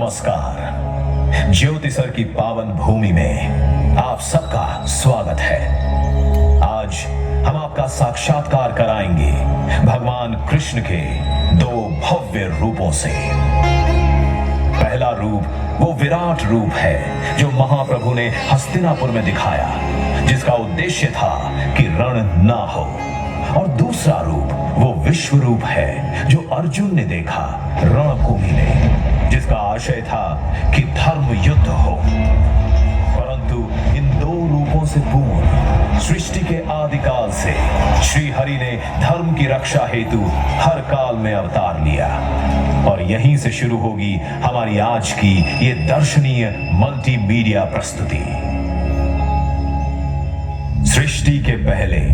नमस्कार। ज्योतिसर की पावन भूमि में आप सबका स्वागत है। आज हम आपका साक्षात्कार कराएंगे भगवान कृष्ण के दो भव्य रूपों से। पहला रूप वो विराट रूप है जो महाप्रभु ने हस्तिनापुर में दिखाया, जिसका उद्देश्य था कि रण ना हो। और दूसरा रूप वो विश्व रूप है जो अर्जुन ने देखा रणभूमि में, जिसका आशय था कि धर्म युद्ध हो। परंतु इन दो रूपों से पूर्ण सृष्टि के आदिकाल से श्री हरि ने धर्म की रक्षा हेतु हर काल में अवतार लिया। और यहीं से शुरू होगी हमारी आज की ये दर्शनीय मल्टीमीडिया प्रस्तुति। सृष्टि के पहले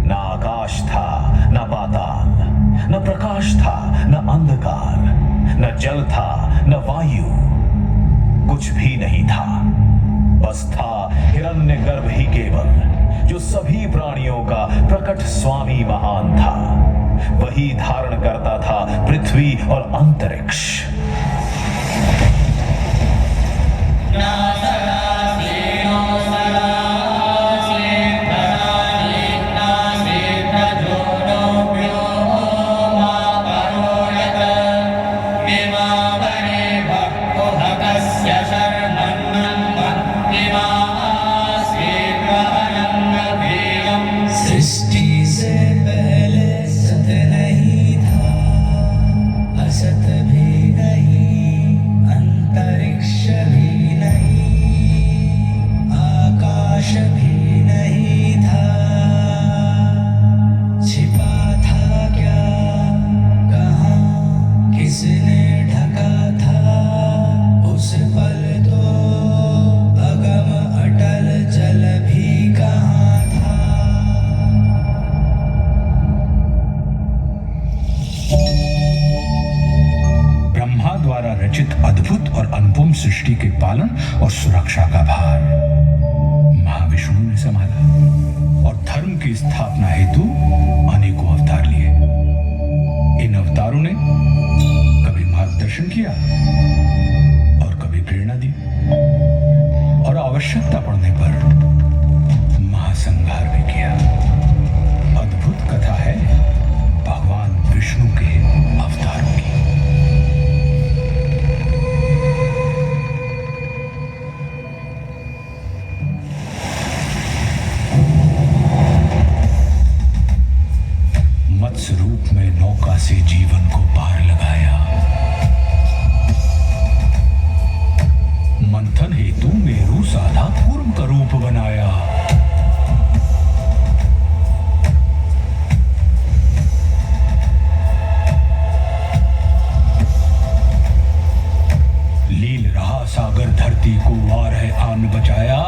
ना आकाश था, ना पाताल, न प्रकाश था, न अंधकार, न जल था, न वायु, कुछ भी नहीं था। बस था हिरण्यगर्भ ही केवल, जो सभी प्राणियों का प्रकट स्वामी महान था। वही धारण करता था पृथ्वी और अंतरिक्ष। अद्भुत और अनुपम सृष्टि के पालन और सुरक्षा का भार महाविष्णु ने संभाला और धर्म की स्थापना हेतु अनेकों अवतार लिए। इन अवतारों ने कभी मार्गदर्शन किया और कभी प्रेरणा दी, और आवश्यकता पड़ने पर महासंहार भी किया। अद्भुत कथा है भगवान विष्णु के अवतारों की। मत्स्य रूप में नौका से जीवन को पार लगाया, मंथन हेतु मेरु साधा कूर्म का रूप बनाया। लील रहा सागर धरती को वार है आन बचाया।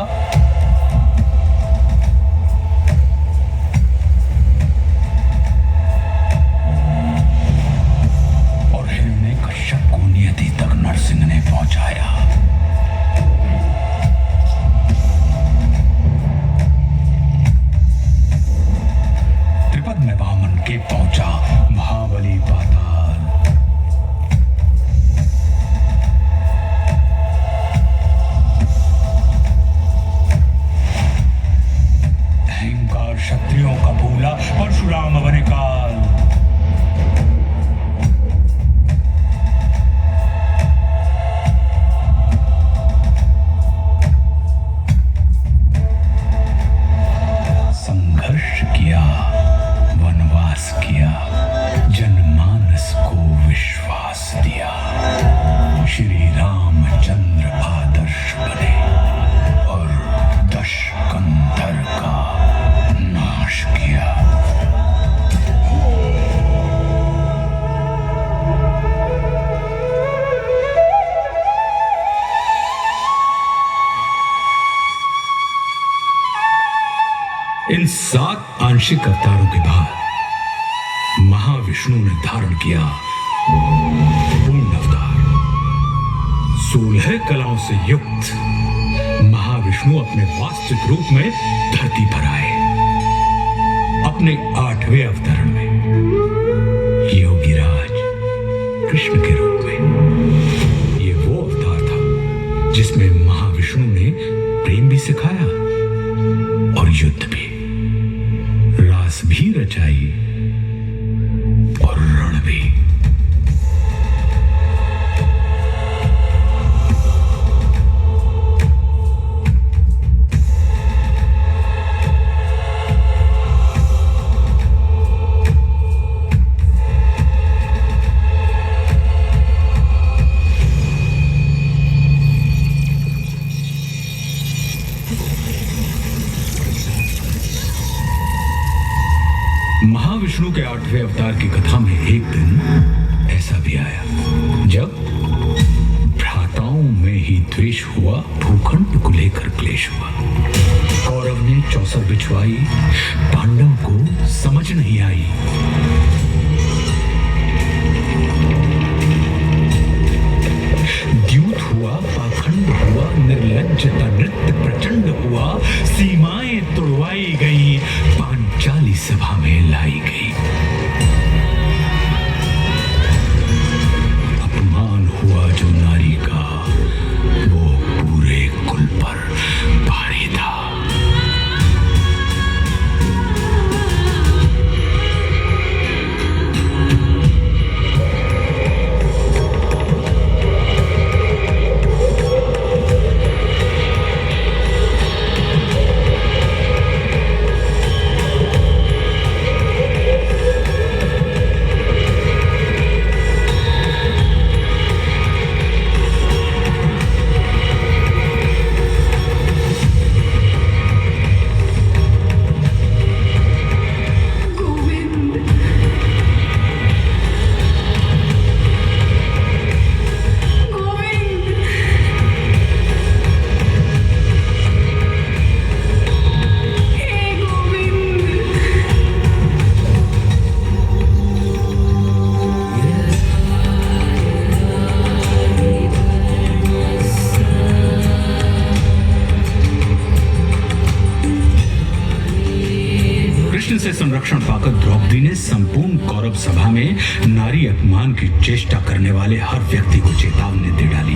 सिंह ने पहुंचाया। त्रिपद में वामन के पहुंचा महाबली पाताल। अहंकार क्षत्रियों का भूला परशुराम बने काल। वनवास किया, जनमानस को विश्वास दिया। श्री रामचंद्र आदर्श बने और दश कंधर का नाश किया। इन 7 आंशिक अवतारों के बाद महाविष्णु ने धारण किया पूर्ण अवतार। 16 कलाओं से युक्त महाविष्णु अपने वास्तविक रूप में धरती पर आए। अपने 8वें अवतरण में योगीराज कृष्ण के रूप में। ये वो अवतार जिसमें महाविष्णु ने प्रेम भी सिखाया और युद्ध भी, रास भी रचाई और रण भी। महाविष्णु के 8वें अवतार की कथा में एक दिन ऐसा भी आया जब भ्राताओं में ही द्वेष हुआ, भूखंड को लेकर क्लेश हुआ। कौरव ने चौसर बिछवाई, पांडव को समझ नहीं आई। द्यूत हुआ, पाखंड हुआ, निर्लज्जता नृत्य प्रचंड हुआ, सीमाएं तोड़वाई गई, पांचाली सभा में लाई गई। अपमान हुआ जो नारी का, वो पूरे कुल पर भारी था। से संरक्षण पाकर द्रौपदी ने संपूर्ण कौरव सभा में नारी अपमान की चेष्टा करने वाले हर व्यक्ति को चेतावनी दे डाली।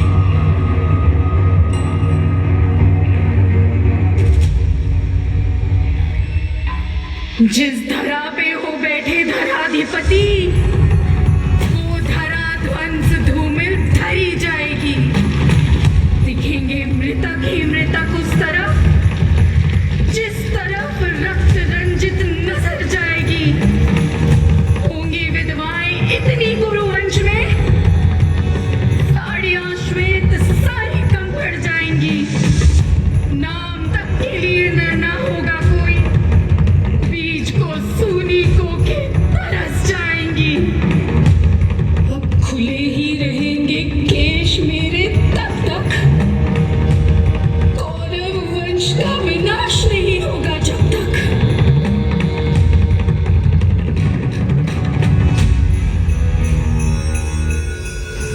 जिस धरा पे हो बैठे धराधिपति, वो धरा ध्वंस धूमिल धरी जाएगी। दिखेंगे मृतक ही मृतक उस तरफ जिस तरफ रक्त रंजित नजर जाएगी। होंगी विधवाएं इतनी गुरुवंश में, साड़ियां श्वेत सारी कम पड़ जाएंगी। नाम तक के लिए न होगा कोई, बीज को सूनी को के तरस जाएंगी। अब खुले ही रहेंगे केश मेरे तब तक, कौरव वंश का विनाश नहीं होगा जब तक।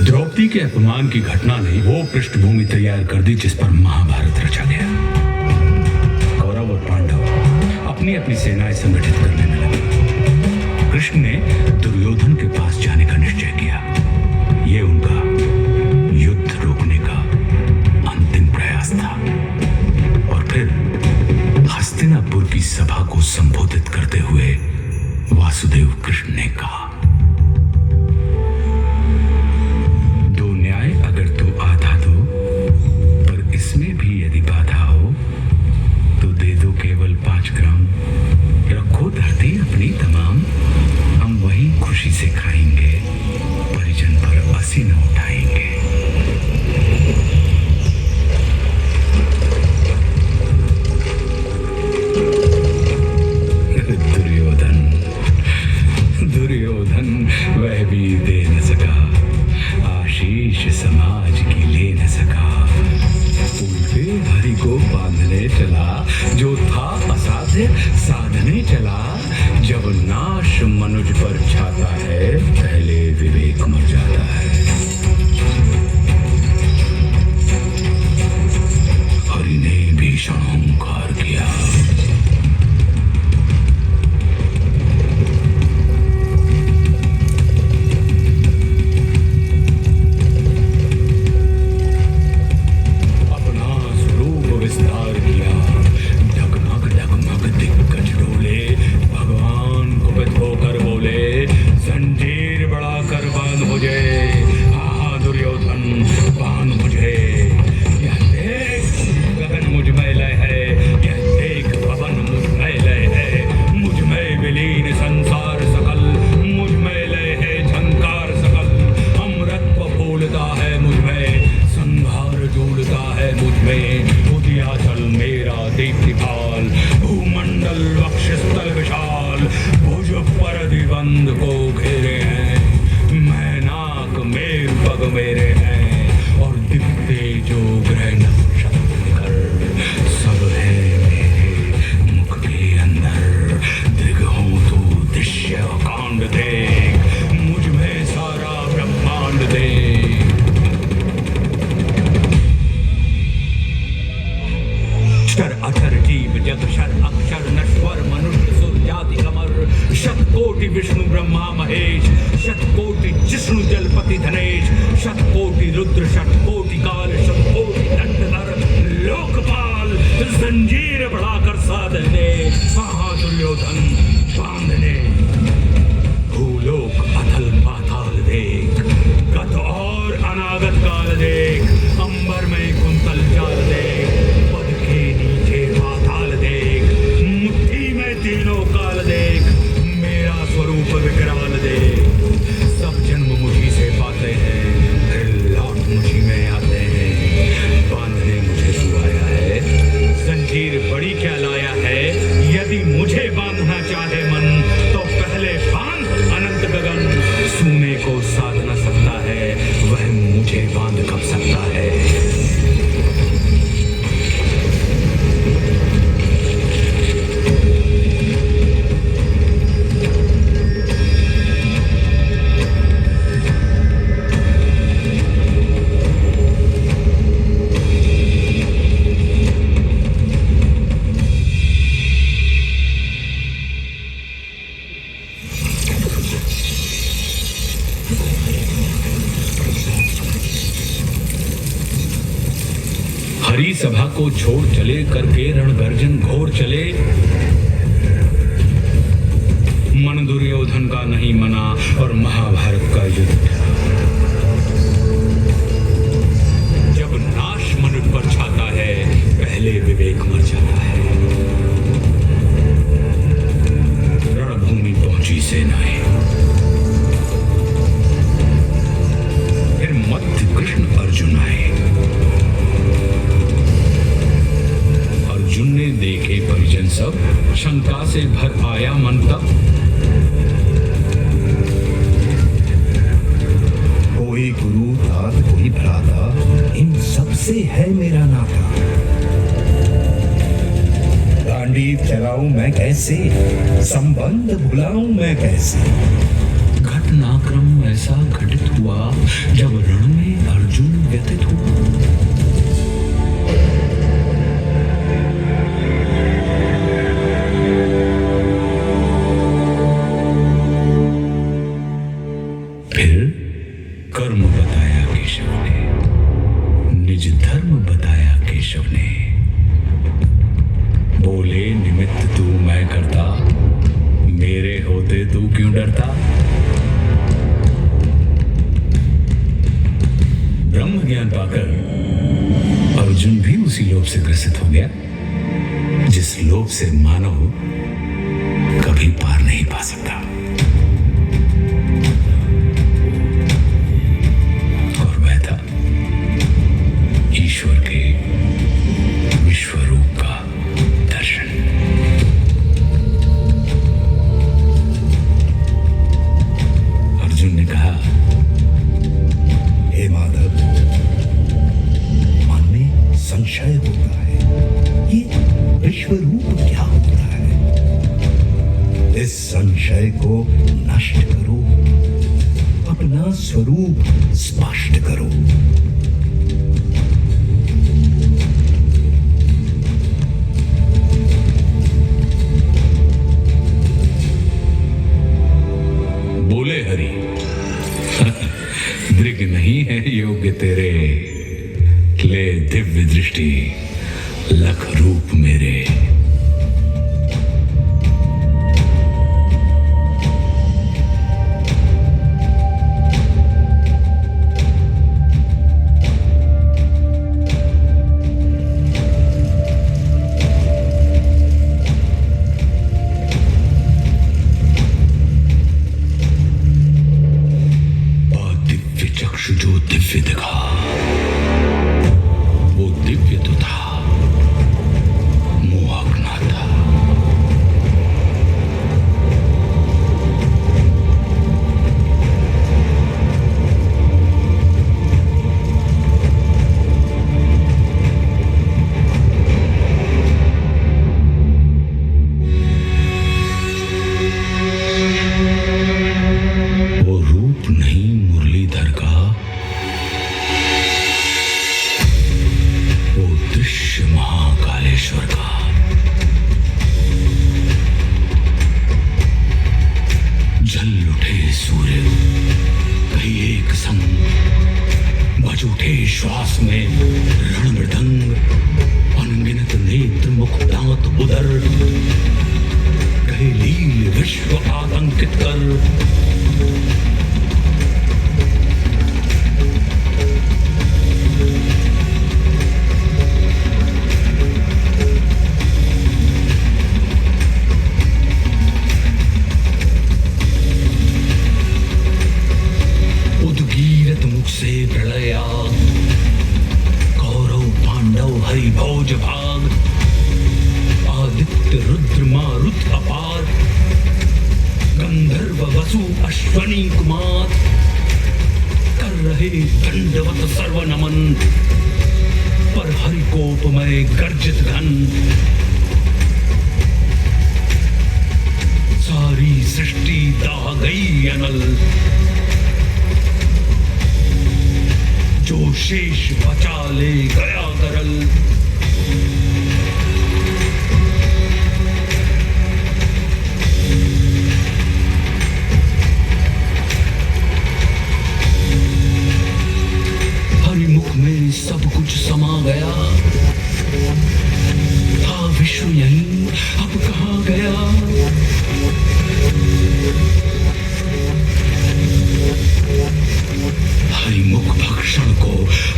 द्रौपदी के अपमान की घटना ने वो पृष्ठभूमि तैयार कर दी जिस पर महाभारत रचा गया। कौरव और पांडव अपनी अपनी सेनाएं संगठित करने में लगे। कृष्ण ने दुर्योधन के पास जाने का निश्चय किया। ये उनका युद्ध रोकने का अंतिम प्रयास था। और फिर हस्तिनापुर की सभा को संबोधित करते हुए वासुदेव कृष्ण ने कहा, दो न्याय अगर तो आधा दो, पर इसमें भी यदि बाधा हो तो दे दो केवल 5 ग्राम। रखो धरती अपनी तमाम, हम वही खुशी से खाएंगे, परिजन पर असी न उठाएंगे। दुर्योधन वह भी दे न सका, आशीष समाज की ले न सका। उल्टे हरि को बांधने चला, जो था असाध्य साधने चला। जब नाश मनुज पर छाता है, पहले विवेक मर जाता है। हरि ने भीषण हुंकार किया। स्कंद को घेरे हैं। मैनाक मेर पग मेरे हैं और दिखते जो ग्रह नक्षत्र सब है मेरे मुख के अंदर। दृग हो तो दृश्य कांड देख, मुझ में सारा ब्रह्मांड देख। क्षर अक्षर जीव जग शर अक्षर नश्वर मनुष्य सुर जाति कमर। शतकोटि विष्णु ब्रह्मा महेश, शतकोटि जिष्णु जलपति धनेश। शतकोटि रुद्र शतकोटि काल, शतकोटि दंडधर लोकपाल। जंजीर बढ़ाकर साधने महादुर्योधन बांधने। भूलोक अथल पाताल देख, गत और अनागत काल देख। अंबर में कुंतल जाल देख, पद के नीचे पाताल देख। मुट्ठी में तीनों काल देख, मेरा स्वरूप विकराल देख। सब जन्म मुझी से पाते हैं, फिर लौट मुझी में आते हैं। बांधने मुझे सुआया है, जंजीर बड़ी क्या लाया है। यदि मुझे बांधना चाहे मन, तो पहले बांध अनंत गगन। सूने को साध न सकता है, वह मुझे बांध कब सकता है। हरी सभा को छोड़ चले, करके रणगर्जन घोर चले। मन दुर्योधन का नहीं मना और महाभारत का युद्ध। जब नाश मनुष्य पर छाता है, पहले विवेक मर जाता है। रणभूमि पहुंची सेनाएं, फिर मध्य कृष्ण अर्जुन आए। अर्जुन ने देखे परिजन सब, शंका से भर आया मन तब। कोई गुरु था कोई भ्राता, इन सबसे है मेरा नाता। गांडीव चलाऊं मैं कैसे, संबंध भुलाऊं मैं कैसे। घटनाक्रम ऐसा घटित हुआ, जब रण में अर्जुन व्यथित हुआ। कर्म बताया केशव ने, निज धर्म बताया केशव ने। बोले निमित्त तू मैं करता, मेरे होते तू क्यों डरता। ब्रह्म ज्ञान पाकर अर्जुन भी उसी लोभ से ग्रसित हो गया, जिस लोभ से मानव कभी पार नहीं पा सकता। ईश्वर के विश्व रूप का दर्शन। अर्जुन ने कहा, हे माधव, मन में संशय होता है, ये विश्व रूप क्या होता है। इस संशय को नष्ट करो, अपना स्वरूप स्पष्ट करो। बोले हरि, दृग नहीं है योग्य तेरे, ले दिव्य दृष्टि लख रूप मेरे। जो दिव्य दिखा, वो दिव्य तो था, मोहक सूर्य कहीं एक संग बज उठे श्वास में रण मृदंग, अनगिनत नेत्र मुख दांत उदर कहे लील विश्व आतंकित कर। उद्गीरत मुख से प्रलया, कौरव पांडव हरि भोज भाग, आदित्य रुद्र मारुत अपार, गंधर्व वसु अश्वनी कुमार, कर रहे दंडवत सर्व नमन, पर हरि कोपमय गर्जित घन। सारी सृष्टि दाह गई अनल, जो शेष बचा ले गया करल। हरिमुख में सब कुछ समा गया, था विश्व यहीं अब कहाँ गया। हरिमुख भक्षण को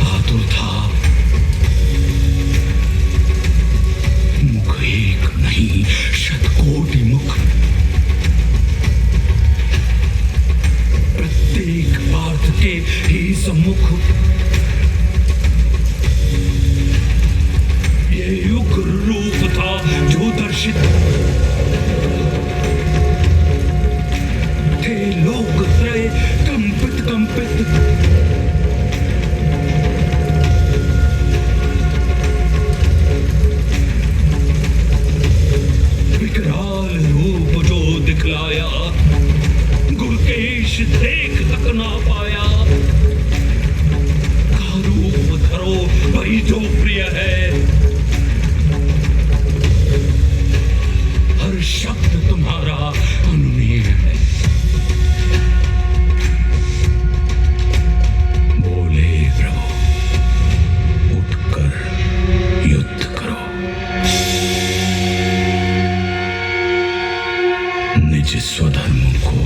आतुर था, मुख एक नहीं शतकोटि मुख, प्रत्येक पार्थ के ही सम्मुख। ये उग्र रूप था जो दर्शित, थे लोक त्रय कंपित कंपित। विकराल रूप जो दिखलाया, गुरकेश देख तक ना पाया। का रूप धरो वही जो प्रिय है, हर शब्द तुम्हारा अनुनीय है। बोले प्रभु उठकर युद्ध करो, निज स्वधर्म को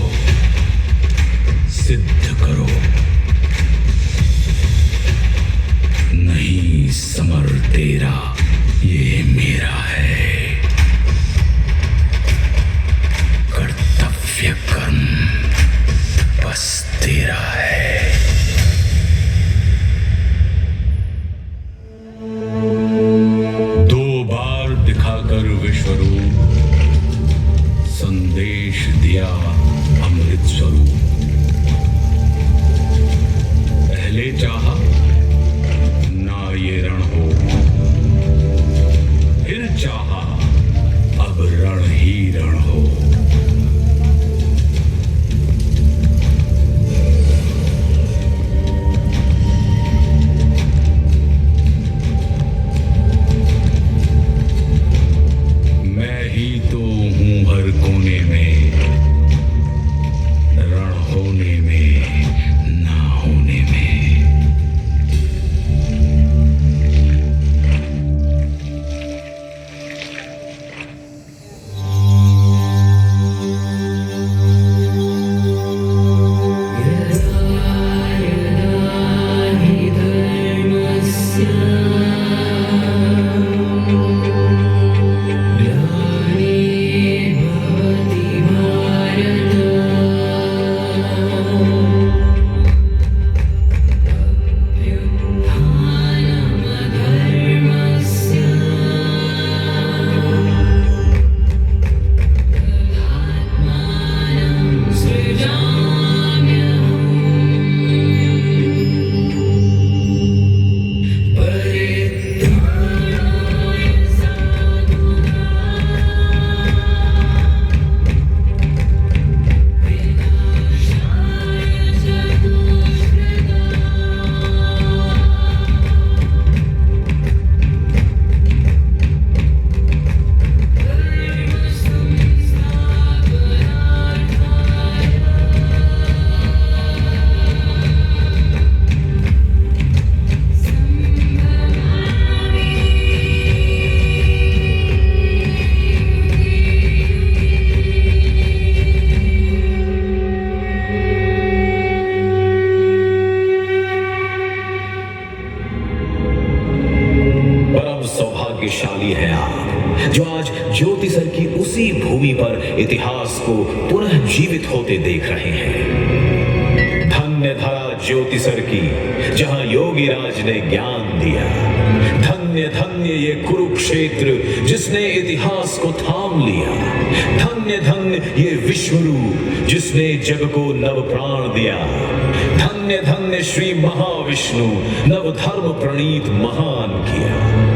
सिद्ध करो। नहीं समर तेरा ये मेरा है, कर्तव्य कर्म बस तेरा है। दो बार दिखाकर विश्वरूप, संदेश दिया अमृत स्वरूप। पहले चाहा ना ये रण हो, फिर चाहा अब रण ही रण हो। मैं ही तो हूं हर कोने में, रण होने में ना होने में। को पुनः जीवित होते देख रहे हैं। धन्य धरा ज्योतिसर की जहां योगी राज ने ज्ञान दिया। धन्य धन्य ये कुरुक्षेत्र जिसने इतिहास को थाम लिया। धन्य धन्य ये विश्वरूप जिसने जग को नव प्राण दिया। धन्य धन्य श्री महाविष्णु नव धर्म प्रणीत महान किया।